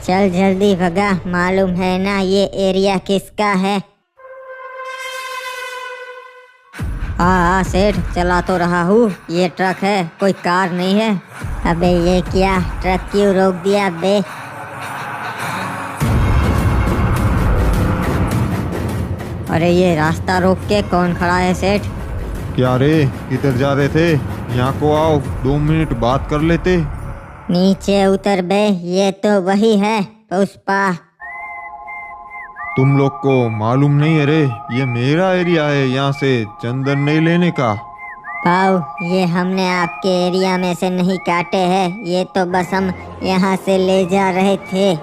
चल जल्दी भगा, मालूम है ना ये एरिया किसका है। हाँ सेठ, चला तो रहा हूँ। ये ट्रक है, कोई कार नहीं है। अबे ये क्या, ट्रक क्यों रोक दिया बे? अरे ये रास्ता रोक के कौन खड़ा है सेठ? क्या रे, किधर जा रहे थे? यहाँ को आओ, 2 मिनट बात कर लेते। नीचे उतर बे, ये तो वही है पुष्पा। तुम लोग को मालूम नहीं है रे, ये मेरा एरिया है, यहाँ से चंदन नहीं लेने का। पाओ, ये हमने आपके एरिया में से नहीं काटे हैं, ये तो बस हम यहाँ से ले जा रहे थे।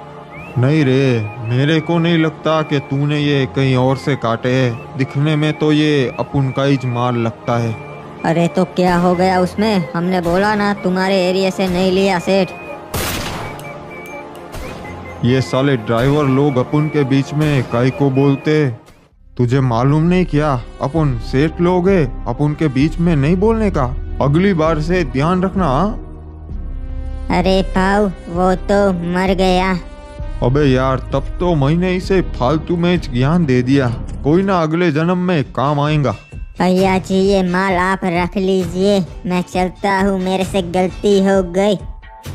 नहीं रे, मेरे को नहीं लगता कि तूने ये कहीं और से काटे हैं। दिखने में तो ये अपन का ही माल लगता है। अरे तो क्या हो गया उसमें? हमने बोला ना तुम्हारे एरिया से नहीं लिया सेठ। ये साले ड्राइवर लोग अपन के बीच में काहे को बोलते? तुझे मालूम नहीं क्या, अपन सेठ लोग है, अपन के बीच में नहीं बोलने का। अगली बार से ध्यान रखना। अरे पाओ, वो तो मर गया। अबे यार, तब तो मैंने इसे फालतू में ज्ञान दे दिया। कोई ना अगले जन्म में काम आएगा। भैया जी ये माल आप रख लीजिए, मैं चलता हूँ, मेरे से गलती हो गई।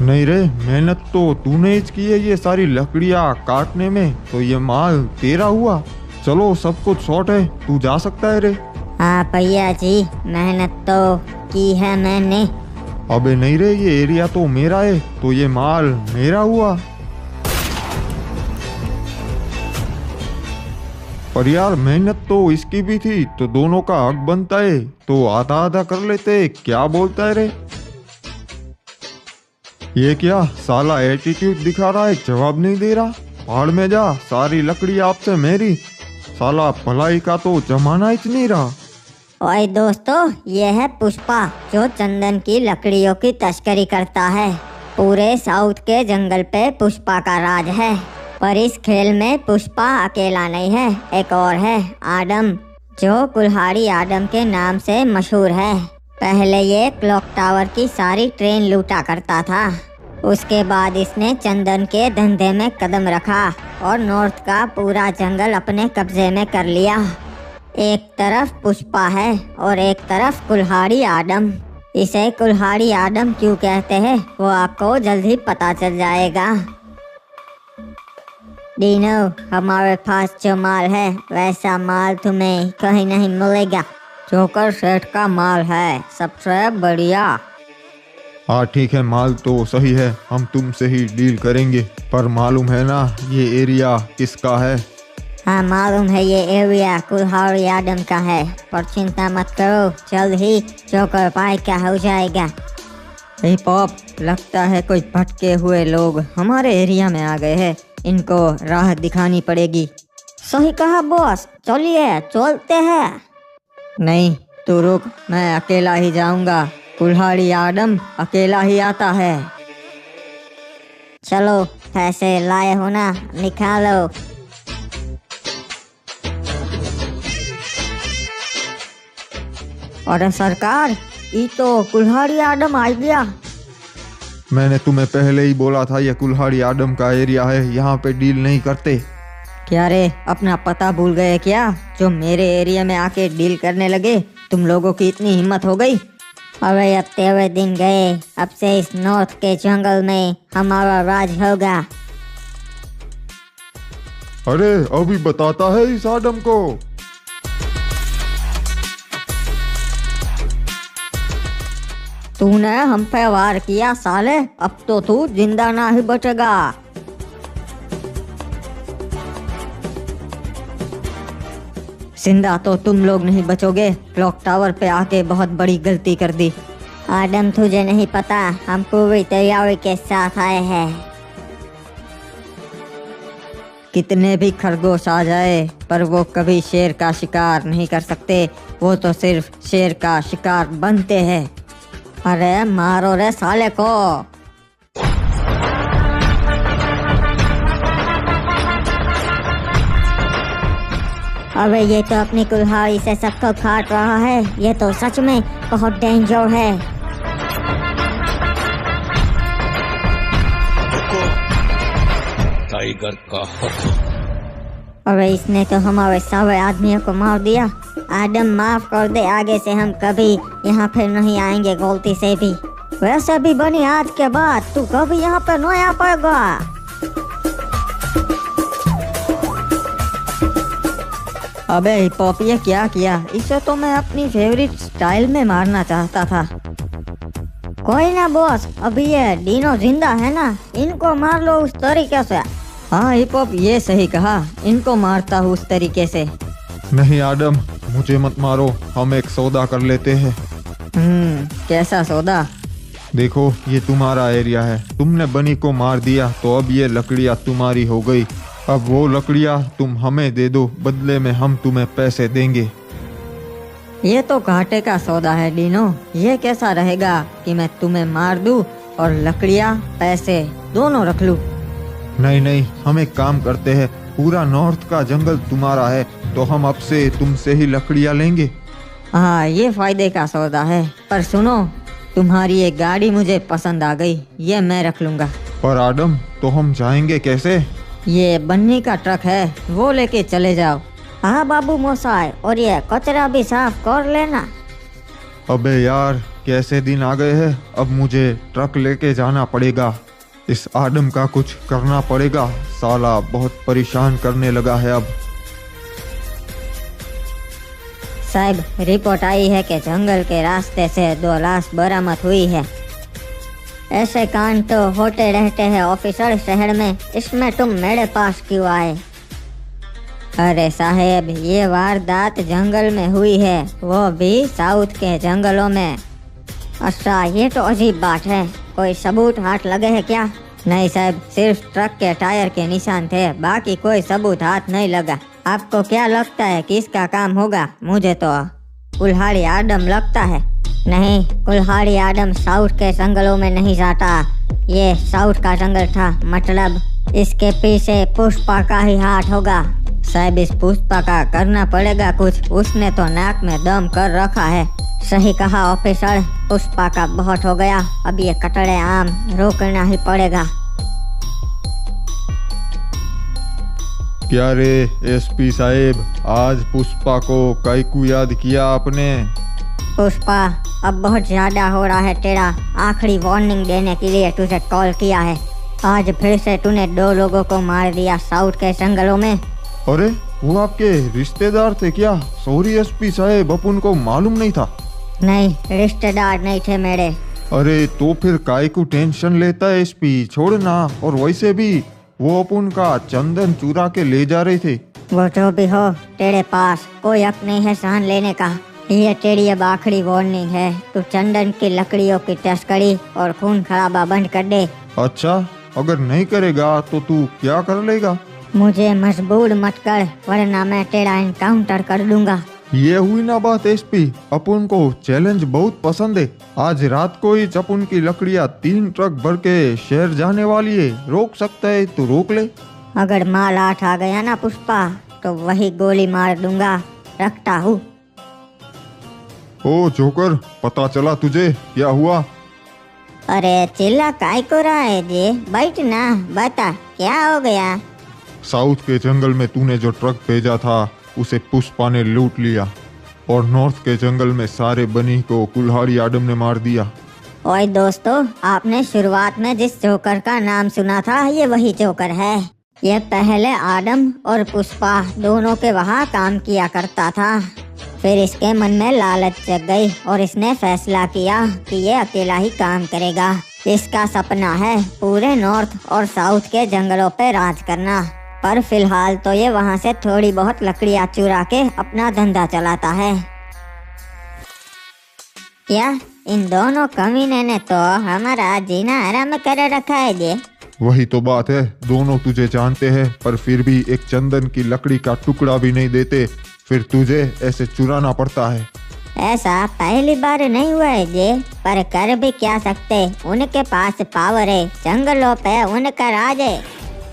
नहीं रे, मेहनत तो तूने ही की है ये सारी लकड़ियाँ काटने में, तो ये माल तेरा हुआ। चलो सब कुछ शॉर्ट है, तू जा सकता है रे। हाँ भैया जी, मेहनत तो की है मैंने। अबे नहीं रे, ये एरिया तो मेरा है, तो ये माल मेरा हुआ। पर यार मेहनत तो इसकी भी थी, तो दोनों का हक बनता है, तो आधा आधा कर लेते। क्या बोलता है रे? ये क्या साला एटीट्यूड दिखा रहा है, जवाब नहीं दे रहा। पहाड़ में जा, सारी लकड़ी आपसे मेरी। साला भलाई का तो जमाना ही नहीं रहा। ओए दोस्तों, ये है पुष्पा, जो चंदन की लकड़ियों की तस्करी करता है। पूरे साउथ के जंगल पे पुष्पा का राज है। पर इस खेल में पुष्पा अकेला नहीं है, एक और है, आडम, जो कुल्हाड़ी आडम के नाम से मशहूर है। पहले ये क्लॉक टावर की सारी ट्रेन लूटा करता था। उसके बाद इसने चंदन के धंधे में कदम रखा और नॉर्थ का पूरा जंगल अपने कब्जे में कर लिया। एक तरफ पुष्पा है और एक तरफ कुल्हाड़ी आडम। इसे कुल्हाड़ी आडम क्यों कहते हैं वो आपको जल्द ही पता चल जाएगा। डीनो, हमारे पास जो माल है वैसा माल तुम्हें कहीं नहीं मिलेगा। जोकर सेठ का माल है, सबसे बढ़िया। हाँ ठीक है, माल तो सही है, हम तुमसे ही डील करेंगे। पर मालूम है ना ये एरिया किसका है? हाँ मालूम है, ये एरिया कुल्हाड़ी आडम का है। पर चिंता मत करो, जल्द ही जोकर भाई का हो जाएगा। हे पॉप, लगता है कोई भटके हुए लोग हमारे एरिया में आ गए हैं। इनको राह दिखानी पड़ेगी। सही कहा बॉस, चलिए चलते हैं। नहीं, तू रुक, मैं अकेला ही जाऊंगा। कुल्हाड़ी आडम अकेला ही आता है। चलो, पैसे लाए हो ना, निकालो। अरे सरकार, ये तो कुल्हाड़ी आडम आ गया। मैंने तुम्हें पहले ही बोला था ये कुल्हाड़ी आडम का एरिया है, यहाँ पे डील नहीं करते। क्या रे, अपना पता भूल गए क्या, जो मेरे एरिया में आके डील करने लगे? तुम लोगों की इतनी हिम्मत हो गई? अरे अब तेरे दिन गए, अब से इस नॉर्थ के जंगल में हमारा राज होगा। अरे अभी बताता है इस आडम को। तूने हम पे वार किया साले, अब तो तू जिंदा ना ही बचेगा। जिंदा तो तुम लोग नहीं बचोगे। क्लॉक टावर पे आके बहुत बड़ी गलती कर दी। आडम, तुझे नहीं पता, हम पूरी तैयारी के साथ आए हैं। कितने भी खरगोश आ जाए, पर वो कभी शेर का शिकार नहीं कर सकते। वो तो सिर्फ शेर का शिकार बनते हैं। अरे मारो रे साले को। अबे ये तो अपनी कुल्हाड़ी से सबको काट रहा है। ये तो सच में बहुत डेंजर है। टाइगर का हुक्म। अबे इसने तो हमारे सारे आदमियों को मार दिया। आदम माफ कर दे, आगे से हम कभी यहाँ फिर नहीं आएंगे गलती से भी। वैसे भी बनी आज के बाद तू कभी यहाँ पर नहीं आ पाएगा। अबे हिप हॉप ये क्या किया? इसे तो मैं अपनी फेवरेट स्टाइल में मारना चाहता था। कोई ना बॉस, अभी ये डीनो जिंदा है ना, इनको मार लो उस तरीके से। हाँ हिप हॉप ये सही कहा, इनको मारता हूँ उस तरीके से। नहीं आदम, मुझे मत मारो, हम एक सौदा कर लेते हैं। कैसा सौदा? देखो ये तुम्हारा एरिया है, तुमने बनी को मार दिया तो अब ये लकड़ियाँ तुम्हारी हो गई। अब वो लकड़ियाँ तुम हमें दे दो, बदले में हम तुम्हें पैसे देंगे। ये तो घाटे का सौदा है डीनो। ये कैसा रहेगा कि मैं तुम्हें मार दूं और लकड़ियाँ पैसे दोनों रख लूं? नहीं नहीं, हम एक काम करते हैं, पूरा नॉर्थ का जंगल तुम्हारा है तो हम अब से तुमसे ही लकड़ियाँ लेंगे। हाँ ये फायदे का सौदा है। पर सुनो, तुम्हारी एक गाड़ी मुझे पसंद आ गई, ये मैं रख लूंगा। पर आदम, तो हम जाएंगे कैसे? ये बन्नी का ट्रक है, वो लेके चले जाओ। हाँ बाबू मोसाई, और ये कचरा भी साफ कर लेना। अबे यार, कैसे दिन आ गए हैं, अब मुझे ट्रक लेके जाना पड़ेगा। इस आदम का कुछ करना पड़ेगा, साला बहुत परेशान करने लगा है अब। साहब रिपोर्ट आई है कि जंगल के रास्ते से 2 लाश बरामद हुई है। ऐसे कांड तो होते रहते हैं ऑफिसर शहर में, इसमें तुम मेरे पास क्यों आए? अरे साहेब, ये वारदात जंगल में हुई है, वो भी साउथ के जंगलों में। अच्छा ये तो अजीब बात है, कोई सबूत हाथ लगे हैं क्या? नहीं साहब, सिर्फ ट्रक के टायर के निशान थे, बाकी कोई सबूत हाथ नहीं लगा। आपको क्या लगता है किसका काम होगा? मुझे तो कुल्हाड़ी आदम लगता है। नहीं, कुल्हाड़ी आदम साउथ के जंगलों में नहीं जाता, ये साउथ का जंगल था, मतलब इसके पीछे पुष्पा का ही हाथ होगा। साहब इस पुष्पा का करना पड़ेगा कुछ, उसने तो नाक में दम कर रखा है। सही कहा ऑफिसर, पुष्पा का बहुत हो गया, अब ये कटड़े आम रोकना ही पड़ेगा। क्या रे एसपी साहेब, आज पुष्पा को कायकू याद किया आपने? पुष्पा अब बहुत ज्यादा हो रहा है तेरा, आखिरी वार्निंग देने के लिए तुझे कॉल किया है। आज फिर से तूने 2 लोगों को मार दिया साउथ के जंगलों में। अरे वो आपके रिश्तेदार थे क्या? सॉरी एसपी साहेब, अपन को मालूम नहीं था। नहीं, रिश्तेदार नहीं थे मेरे। अरे तो फिर काय को टेंशन लेता है एसपी, छोड़ना। और वैसे भी वो अपन का चंदन चुरा के ले जा रहे थे। वो जो भी हो, तेरे पास कोई हक नहीं है जान लेने का। ये तेरी अब आखिरी वार्निंग है, तू चंदन की लकड़ियों की तस्करी और खून खराबा बंद कर दे। अच्छा, अगर नहीं करेगा तो तू क्या कर लेगा? मुझे मजबूर मत कर, वरना मैं तेरा एनकाउंटर कर दूंगा। ये हुई ना बात एसपी, अपन को चैलेंज बहुत पसंद है। आज रात को ही अपन की लकड़ियाँ 3 ट्रक भर के शहर जाने वाली है, रोक सकता है तो रोक ले। अगर माल हाथ आ गया ना पुष्पा, तो वही गोली मार दूंगा, रखता हूँ। ओ जोकर, पता चला तुझे क्या हुआ? अरे चिल्ला काय को रहा है जी, बैठ ना, बता क्या हो गया? साउथ के जंगल में तूने जो ट्रक भेजा था उसे पुष्पा ने लूट लिया, और नॉर्थ के जंगल में सारे बनी को कुल्हाड़ी आदम ने मार दिया। ओए दोस्तों, आपने शुरुआत में जिस जोकर का नाम सुना था, ये वही जोकर है। ये पहले आदम और पुष्पा दोनों के वहाँ काम किया करता था। फिर इसके मन में लालच जग गई और इसने फैसला किया कि ये अकेला ही काम करेगा। इसका सपना है पूरे नॉर्थ और साउथ के जंगलों पे राज करना। पर फिलहाल तो ये वहाँ से थोड़ी बहुत लकड़ियाँ चुरा के अपना धंधा चलाता है। क्या इन दोनों कमीने ने तो हमारा जीना हराम कर रखा है जी। वही तो बात है, दोनों तुझे जानते हैं पर फिर भी एक चंदन की लकड़ी का टुकड़ा भी नहीं देते, फिर तुझे ऐसे चुराना पड़ता है। ऐसा पहली बार नहीं हुआ है जी, पर कर भी क्या सकते, उनके पास पावर है, जंगलों पे उनका राज है।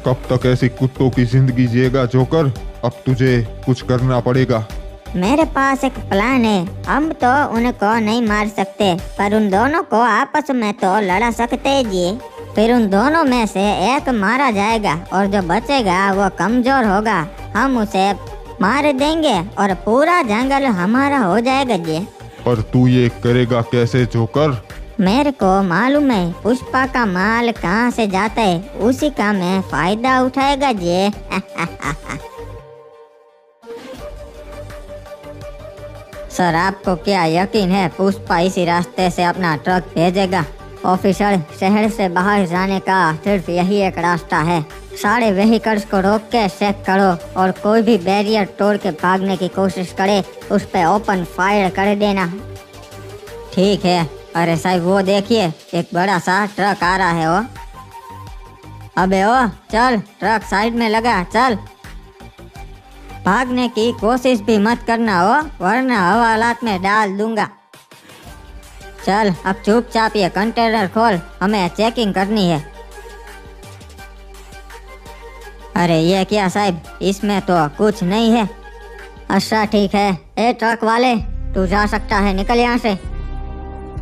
कब तक ऐसी कुत्तों की जिंदगी जिएगा जोकर? अब तुझे कुछ करना पड़ेगा। मेरे पास एक प्लान है, हम तो उनको नहीं मार सकते, पर उन दोनों को आपस में तो लड़ा सकते हैं जी। फिर उन दोनों में से एक मारा जाएगा और जो बचेगा वो कमजोर होगा। हम उसे मार देंगे और पूरा जंगल हमारा हो जाएगा जी। पर तू ये करेगा कैसे जोकर? मेरे को मालूम है पुष्पा का माल कहाँ से जाता है, उसी का मैं फायदा उठाएगा जी। सर आपको क्या यकीन है पुष्पा इसी रास्ते से अपना ट्रक भेजेगा? ऑफिसर, शहर से बाहर जाने का सिर्फ यही एक रास्ता है। सारे व्हीकल्स को रोक के चेक करो और कोई भी बैरियर तोड़ के भागने की कोशिश करे उस पे ओपन फायर कर देना। ठीक है। अरे साहब वो देखिए एक बड़ा सा ट्रक आ रहा है। वो अबे ओ चल, ट्रक साइड में लगा, चल। भागने की कोशिश भी मत करना हो वरना हवालात में डाल दूंगा। चल अब चुपचाप ये कंटेनर खोल, हमें चेकिंग करनी है। अरे ये क्या साहब, इसमें तो कुछ नहीं है। अच्छा ठीक है। ए ट्रक वाले, तू जा सकता है, निकल यहाँ से।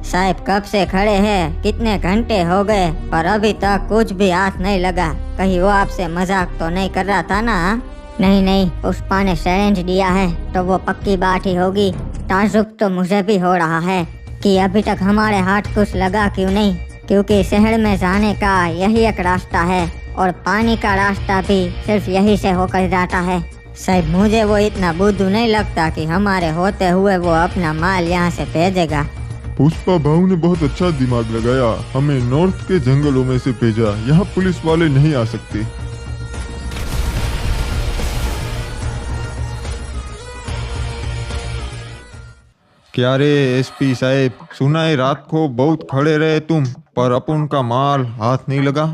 साहब कब से खड़े हैं, कितने घंटे हो गए पर अभी तक कुछ भी हाथ नहीं लगा। कहीं वो आपसे मजाक तो नहीं कर रहा था ना? नहीं नहीं, पुष्पा ने चैलेंज दिया है तो वो पक्की बात ही होगी। ताजुब तो मुझे भी हो रहा है कि अभी तक हमारे हाथ कुछ लगा क्यों नहीं, क्योंकि शहर में जाने का यही एक रास्ता है और पानी का रास्ता भी सिर्फ यही से होकर जाता है। शायद मुझे वो इतना बुद्धू नहीं लगता कि हमारे होते हुए वो अपना माल यहाँ से भेजेगा। पुष्पा भाऊ ने बहुत अच्छा दिमाग लगाया, हमें नॉर्थ के जंगलों में से भेजा। यहाँ पुलिस वाले नहीं आ सकते। क्या रे एसपी साहब, सुना है रात को बहुत खड़े रहे तुम, पर अपन का माल हाथ नहीं लगा।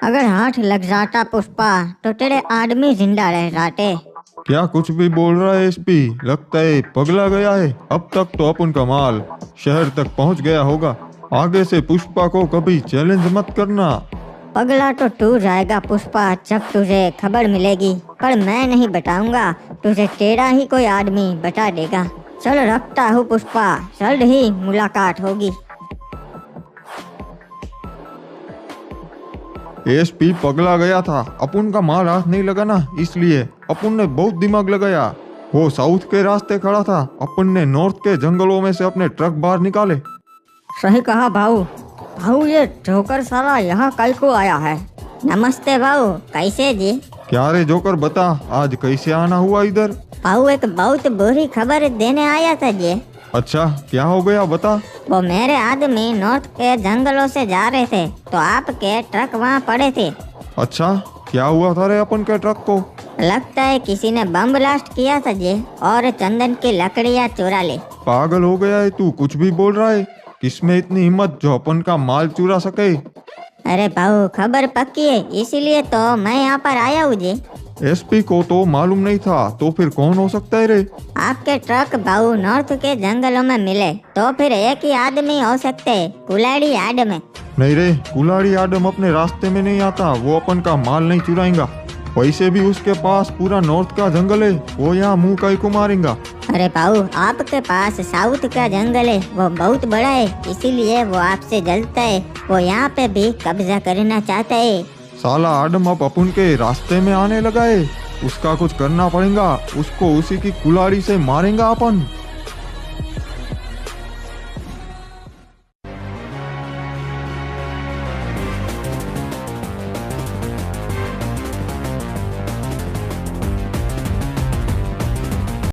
अगर हाथ लग जाता पुष्पा तो तेरे आदमी जिंदा रह जाते। क्या कुछ भी बोल रहा है एसपी? लगता है पगला गया है। अब तक तो अपन का माल शहर तक पहुंच गया होगा। आगे से पुष्पा को कभी चैलेंज मत करना। पगला तो तू जाएगा पुष्पा जब तुझे खबर मिलेगी, पर मैं नहीं बताऊंगा, तुझे तेरा ही कोई आदमी बता देगा। चल रखता हूँ पुष्पा, जल्द ही मुलाकात होगी। एसपी पगला गया था, अपन का माल हाथ नहीं लगा ना, इसलिए अपन ने बहुत दिमाग लगाया। वो साउथ के रास्ते खड़ा था, अपन ने नॉर्थ के जंगलों में से अपने ट्रक बाहर निकाले। सही कहा भाऊ। भाऊ ये जोकर साला यहाँ कल को आया है। नमस्ते भाऊ, कैसे जी? क्या रे जोकर, बता आज कैसे आना हुआ इधर? भाऊ एक बहुत बुरी खबर देने आया था जी। अच्छा क्या हो गया बता। वो मेरे आदमी नॉर्थ के जंगलों से जा रहे थे तो आपके ट्रक वहाँ पड़े थे। अच्छा क्या हुआ था रे अपन के ट्रक को? लगता है किसी ने बम ब्लास्ट किया था जी और चंदन की लकड़ियाँ चुरा ली। पागल हो गया है तू, कुछ भी बोल रहा है। किसमें इतनी हिम्मत जो अपन का माल चुरा सके? अरे भाऊ खबर पक्की है, इसीलिए तो मैं यहाँ पर आया हूँ जी। एसपी को तो मालूम नहीं था, तो फिर कौन हो सकता है रे? आपके ट्रक भाऊ नॉर्थ के जंगलों में मिले तो फिर एक ही आदमी हो सकते हैं, कुलाड़ी आदम। नहीं रे, कुलाड़ी आदम अपने रास्ते में नहीं आता, वो अपन का माल नहीं चुराएगा। वैसे भी उसके पास पूरा नॉर्थ का जंगल है, वो यहाँ मुंह का ही को मारेगा। अरे भाऊ आपके पास साउथ का जंगल है, वो बहुत बड़ा है, इसीलिए वो आपसे जलता है। वो यहाँ पे भी कब्जा करना चाहता है। साला आदम अब अपन के रास्ते में आने लगा है, उसका कुछ करना पड़ेगा। उसको उसी की कुल्हाड़ी से मारेंगा अपन।